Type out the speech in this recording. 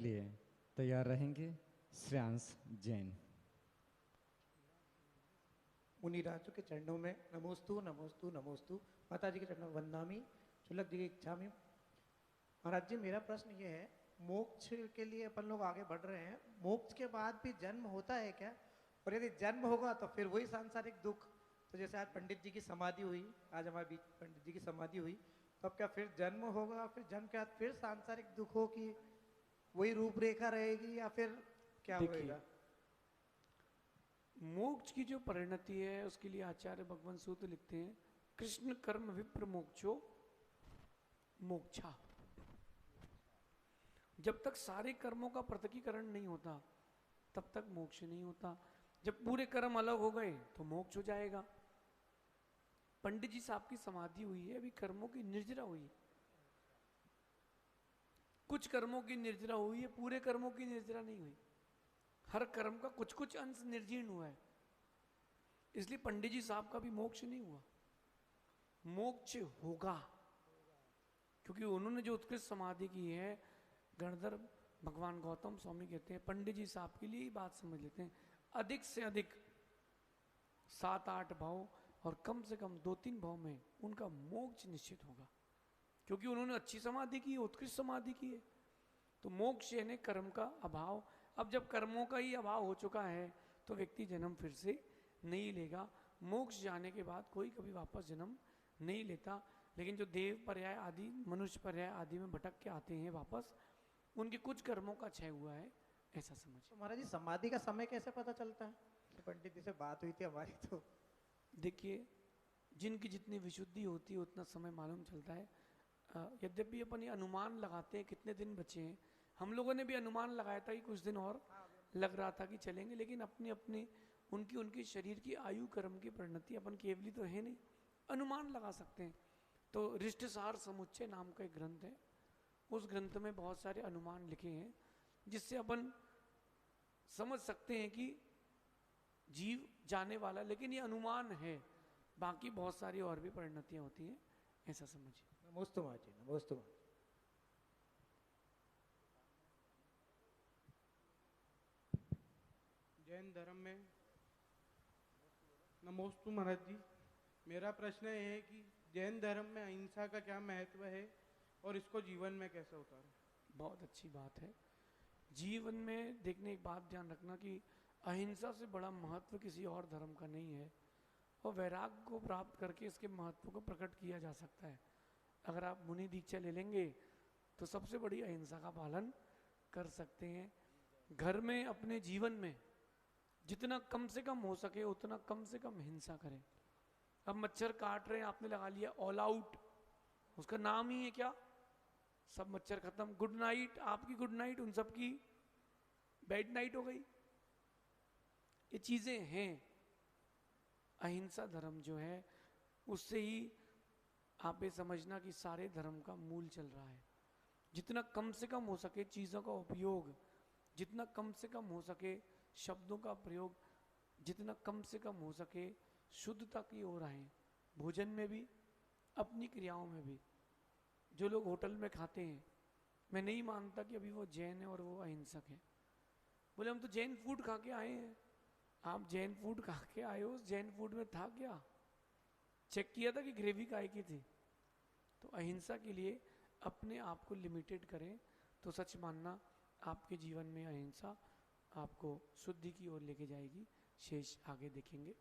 लिए तैयार रहेंगे श्रेयांश जैन। मुनिराजों के चरणों में नमोस्तु नमोस्तु नमोस्तु। माता जी के चरणों में वंदामि चुलक जी की इच्छा में। महाराज जी, मेरा प्रश्न ये है, मोक्ष के लिए अपन लोग आगे बढ़ रहे हैं, मोक्ष के बाद भी जन्म होता है क्या? और यदि जन्म होगा तो फिर वही सांसारिक दुख? तो जैसे आज पंडित जी की समाधि हुई, आज हमारे बीच पंडित जी की समाधि हुई, तो अब क्या फिर जन्म होगा? फिर जन्म के बाद फिर सांसारिक दुखों की वही रूपरेखा रहेगी या फिर क्या देखिए, होएगा? मोक्ष की जो परिणति है उसके लिए आचार्य भगवंत सूत्र लिखते हैं, कृष्ण कर्म विप्र मोक्षो मोक्षा। जब तक सारे कर्मों का पृथकीकरण नहीं होता तब तक मोक्ष नहीं होता। जब पूरे कर्म अलग हो गए तो मोक्ष हो जाएगा। पंडित जी साहब की समाधि हुई है, अभी कर्मों की निर्जरा हुई है। कुछ कर्मों की निर्जरा हुई है, पूरे कर्मों की निर्जरा नहीं हुई। हर कर्म का कुछ कुछ अंश निर्जीर्ण हुआ है, इसलिए पंडित जी साहब का भी मोक्ष नहीं हुआ। मोक्ष होगा, क्योंकि उन्होंने जो उत्कृष्ट समाधि की है, गणधर भगवान गौतम स्वामी कहते हैं, पंडित जी साहब के लिए ही बात समझ लेते हैं, अधिक से अधिक 7-8 भाव और कम से कम 2-3 भाव में उनका मोक्ष निश्चित होगा, क्योंकि उन्होंने अच्छी समाधि की है, उत्कृष्ट समाधि की है। तो मोक्ष यानी कर्म का अभाव। अब जब कर्मों का ही अभाव हो चुका है तो व्यक्ति जन्म फिर से नहीं लेगा। मोक्ष जाने के बाद कोई कभी वापस जन्म नहीं लेता। लेकिन जो देव पर्याय आदि, मनुष्य पर्याय आदि में भटक के आते हैं वापस, उनके कुछ कर्मों का क्षय हुआ है, ऐसा समझ। तो महाराज जी, समाधि का समय कैसे पता चलता है? तो पंडित जी से बात हुई थी हमारी, तो देखिए, जिनकी जितनी विशुद्धि होती है उतना समय मालूम चलता है। यद्यपि अपन ये अनुमान लगाते हैं कितने दिन बचे हैं, हम लोगों ने भी अनुमान लगाया था कि कुछ दिन और लग रहा था कि चलेंगे, लेकिन अपनी अपनी उनकी उनकी शरीर की आयु कर्म की परिणति, अपन केवली तो है नहीं, अनुमान लगा सकते हैं। तो रिष्टसार समुच्चय नाम का एक ग्रंथ है, उस ग्रंथ में बहुत सारे अनुमान लिखे हैं जिससे अपन समझ सकते हैं कि जीव जाने वाला, लेकिन ये अनुमान है, बाकी बहुत सारी और भी परिणतियां होती हैं, ऐसा समझिए। नमोस्तु महाराज जी, नमोस्तु महाराज। जैन धर्म में नमोस्तु महाराज जी, मेरा प्रश्न ये है कि जैन धर्म में अहिंसा का क्या महत्व है और इसको जीवन में कैसे उतारें? बहुत अच्छी बात है। जीवन में देखने एक बात ध्यान रखना कि अहिंसा से बड़ा महत्व किसी और धर्म का नहीं है, और वैराग्य को प्राप्त करके इसके महत्व को प्रकट किया जा सकता है। अगर आप मुनि दीक्षा ले लेंगे तो सबसे बड़ी अहिंसा का पालन कर सकते हैं। घर में, अपने जीवन में जितना कम से कम हो सके उतना कम से कम हिंसा करें। अब मच्छर काट रहे हैं, आपने लगा लिया ऑल आउट, उसका नाम ही है क्या, सब मच्छर खत्म, गुड नाइट, आपकी गुड नाइट उन सब की बैड नाइट हो गई। ये चीजें हैं। अहिंसा धर्म जो है उससे ही आप ये समझना कि सारे धर्म का मूल चल रहा है। जितना कम से कम हो सके चीज़ों का उपयोग, जितना कम से कम हो सके शब्दों का प्रयोग, जितना कम से कम हो सके शुद्धता की ओर आए, भोजन में भी, अपनी क्रियाओं में भी। जो लोग होटल में खाते हैं, मैं नहीं मानता कि अभी वो जैन है और वो अहिंसक है। बोले हम तो जैन फूड खा के आए हैं। आप जैन फूड खा के आए हो, उस जैन फूड में था क्या? चेक किया था कि ग्रेवी काय की थी? तो अहिंसा के लिए अपने आप को लिमिटेड करें तो सच मानना आपके जीवन में अहिंसा आपको शुद्धि की ओर लेके जाएगी। शेष आगे देखेंगे।